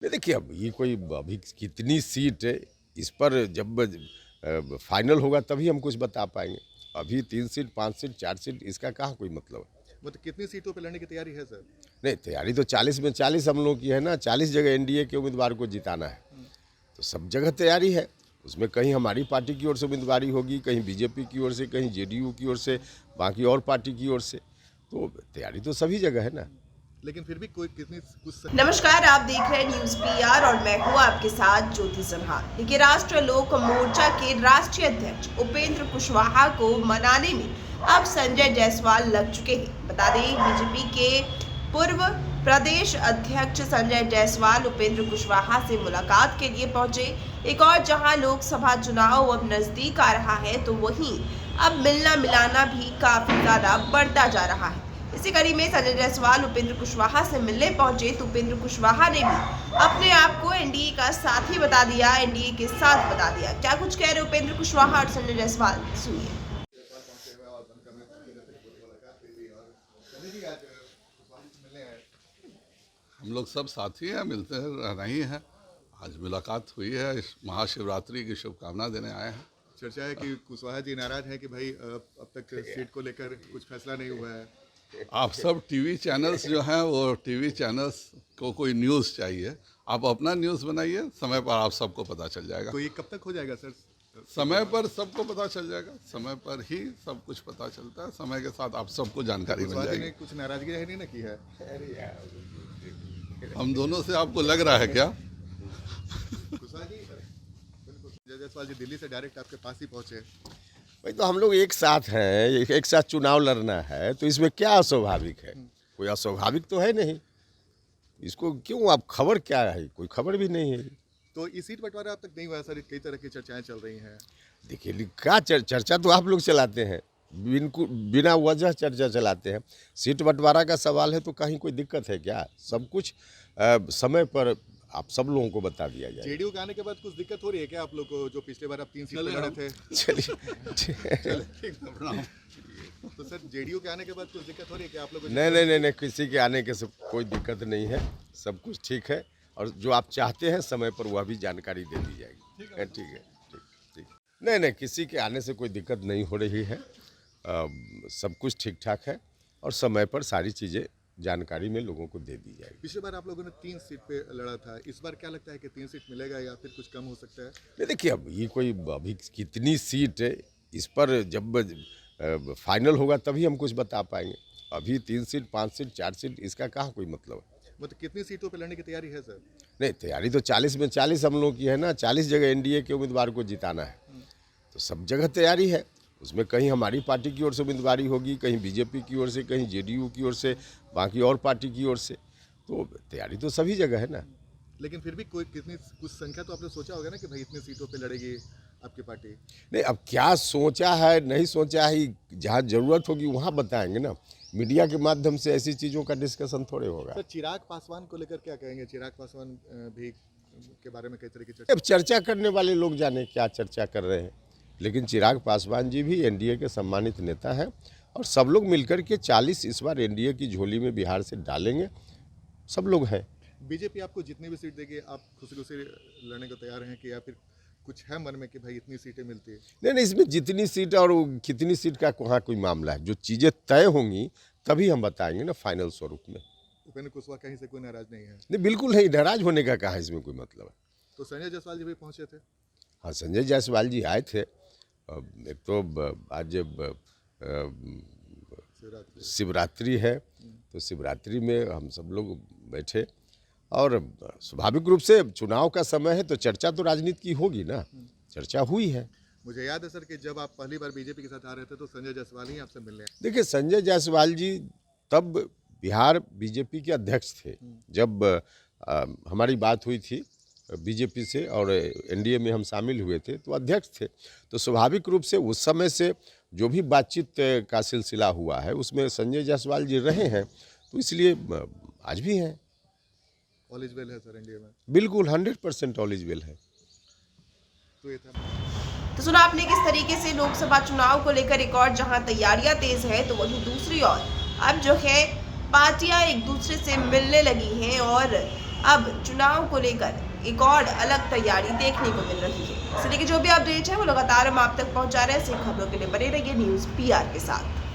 नहीं देखिए, अब ये कोई अभी कितनी सीट है, इस पर जब फाइनल होगा तभी हम कुछ बता पाएंगे। अभी 3 सीट, 5 सीट, 4 सीट, इसका कहाँ कोई मतलब है। मतलब कितनी सीटों पे लड़ने की तैयारी है सर? नहीं, तैयारी तो 40 में 40 हम लोगों की है ना। 40 जगह एनडीए के उम्मीदवार को जिताना है, तो सब जगह तैयारी है। उसमें कहीं हमारी पार्टी की ओर से उम्मीदवारी होगी, कहीं बीजेपी की ओर से, कहीं जेडीयू की ओर से, बाकी और पार्टी की ओर से। तो तैयारी तो सभी जगह है ना। लेकिन फिर भी कोई कितनी कुछ नमस्कार, आप देख रहे हैं न्यूज पीआर और मैं हूं आपके साथ ज्योति सिन्हा। देखिए, राष्ट्रीय लोक मोर्चा के राष्ट्रीय अध्यक्ष उपेंद्र कुशवाहा को मनाने में अब संजय जायसवाल लग चुके हैं। बता दें, बीजेपी के पूर्व प्रदेश अध्यक्ष संजय जायसवाल उपेंद्र कुशवाहा से मुलाकात के लिए पहुंचे। एक और जहां लोकसभा चुनाव अब नजदीक आ रहा है, तो वहीं अब मिलना मिलाना भी काफी ज्यादा बढ़ता जा रहा है। इसी कड़ी में संजय जायसवाल उपेंद्र कुशवाहा से मिलने पहुंचे, तो उपेंद्र कुशवाहा ने भी अपने आप को एनडीए का साथी बता दिया, एनडीए के साथ बता दिया। क्या कुछ कह रहे उपेंद्र कुशवाहा और संजय जायसवाल, सुनिए। हम लोग सब साथी हैं, मिलते हैं, रहना ही है। आज मुलाकात हुई है, इस महाशिवरात्रि की शुभकामना देने आए हैं। चर्चा है कि कुशवाहा जी नाराज है कि भाई अब तक सीट को लेकर कुछ फैसला नहीं हुआ है। आप सब टीवी चैनल्स जो हैं, वो टीवी चैनल्स को कोई न्यूज़ चाहिए, आप अपना न्यूज़ बनाइए, समय पर आप सबको पता चल जाएगा। तो ये कब तक हो जाएगा सर? समय पर सबको पता चल जाएगा, समय पर ही सब कुछ पता चलता है। समय के साथ आप सबको जानकारी मिल कुशवाहा जी ने जाएगी। कुछ नाराजगी नहीं ना की है? हम दोनों से आपको लग रहा है क्या? कुशवाहा जी बिल्कुल, संजय जायसवाल जी दिल्ली से डायरेक्ट आपके पास ही पहुंचे। भाई, तो हम लोग एक साथ हैं, एक साथ चुनाव लड़ना है, तो इसमें क्या अस्वाभाविक है? कोई अस्वाभाविक तो है नहीं। इसको क्यों, आप खबर क्या है? कोई खबर भी नहीं है। तो ये सीट बंटवारा अब तक नहीं हुआ है सर, कई तरह की चर्चाएं चल रही हैं। देखिए, क्या चर्चा तो आप लोग चलाते हैं, बिना वजह चर्चा चलाते हैं। सीट बंटवारा का सवाल है तो कहीं कोई दिक्कत है क्या? सब कुछ समय पर आप सब लोगों को बता दिया जाए। जेडीयू के आने के बाद कुछ दिक्कत हो रही है क्या आप लोग को, जो पिछले बार आप 3 सीट पे लड़े थे? चलिए। तो सर जेडीयू के आने के बाद कुछ दिक्कत हो रही है क्या आप लोग को? नहीं, किसी के आने के सब कोई दिक्कत नहीं है, सब कुछ ठीक है। और जो आप चाहते हैं समय पर वह भी जानकारी दे दी जाएगी। ठीक। नहीं, किसी के आने से कोई दिक्कत नहीं हो रही है। सब कुछ ठीक ठाक है और समय पर सारी चीज़ें जानकारी में लोगों को दे दी जाएगी। पिछली बार आप लोगों ने 3 सीट पे लड़ा था, इस बार क्या लगता है कि 3 सीट मिलेगा या फिर कुछ कम हो सकता है? नहीं देखिए, अब ये कोई अभी कितनी सीट है, इस पर जब फाइनल होगा तभी हम कुछ बता पाएंगे। अभी 3 सीट, 5 सीट, 4 सीट, इसका कहाँ कोई मतलब है। मतलब कितनी सीटों पे लड़ने की तैयारी है सर? नहीं, तैयारी तो 40 में 40 हम लोगों की है ना। 40 जगह एनडीए के उम्मीदवार को जिताना है, तो सब जगह तैयारी है। उसमें कहीं हमारी पार्टी की ओर से उम्मीदवारी होगी, कहीं बीजेपी की ओर से, कहीं जेडीयू की ओर से, बाकी और पार्टी की ओर से। तो तैयारी तो सभी जगह है ना। लेकिन फिर भी कोई कितनी कुछ संख्या तो आपने सोचा होगा ना कि भाई इतनी सीटों पे लड़ेगी आपकी पार्टी? नहीं, अब क्या सोचा है नहीं सोचा है, जहाँ ज़रूरत होगी वहाँ बताएंगे ना। मीडिया के माध्यम से ऐसी चीज़ों का डिस्कशन थोड़े होगा। सर चिराग पासवान को लेकर क्या कहेंगे? चिराग पासवान भी के बारे में कई तरह की चर्चा। अब चर्चा करने वाले लोग जाने क्या चर्चा कर रहे हैं, लेकिन चिराग पासवान जी भी एनडीए के सम्मानित नेता हैं और सब लोग मिलकर के 40 इस बार एनडीए की झोली में बिहार से डालेंगे, सब लोग हैं। बीजेपी आपको जितनी भी सीट देगी आप खुशी से लड़ने को तैयार हैं कि या फिर कुछ है मन में कि भाई इतनी सीटें मिलती है? नहीं, इसमें जितनी सीट और कितनी सीट का वहाँ कोई मामला है। जो चीज़ें तय होंगी तभी हम बताएंगे ना फाइनल स्वरूप में। उपेंद्र कुशवाहा कहीं से कोई नाराज नहीं है? नहीं, बिल्कुल नहीं, नाराज होने का कहाँ इसमें कोई मतलब है। तो संजय जायसवाल जी भी पहुंचे थे? हाँ, संजय जायसवाल जी आए थे। एक तो आज शिवरात्रि है, तो शिवरात्रि में हम सब लोग बैठे और स्वाभाविक रूप से चुनाव का समय है तो चर्चा तो राजनीति की होगी ना। चर्चा हुई है। मुझे याद है सर कि जब आप पहली बार बीजेपी के साथ आ रहे थे तो संजय जायसवाल ही आपसे मिलने आए। देखिए, संजय जायसवाल जी तब बिहार बीजेपी के अध्यक्ष थे जब हमारी बात हुई थी बीजेपी से और एनडीए में हम शामिल हुए थे, तो अध्यक्ष थे। तो स्वाभाविक रूप से उस समय से जो भी बातचीत का सिलसिला हुआ है उसमें संजय जायसवाल जी रहे हैं, तो इसलिए आज भी हैं। ऑल इज वेल है सर एनडीए में? बिल्कुल 100% ऑल इज वेल है। तो ये था। तो सुना आपने किस तरीके से लोकसभा चुनाव को लेकर एक और जहां तैयारियां तेज है, तो वहीं दूसरी ओर अब जो है पार्टियां एक दूसरे से मिलने लगी हैं और अब चुनाव को लेकर एक और अलग तैयारी देखने को मिल रही है। इसलिए कि जो भी अपडेट है वो लगातार हम आप तक पहुंचा रहे हैं। ऐसी खबरों के लिए बने रहिए न्यूज़ PR के साथ।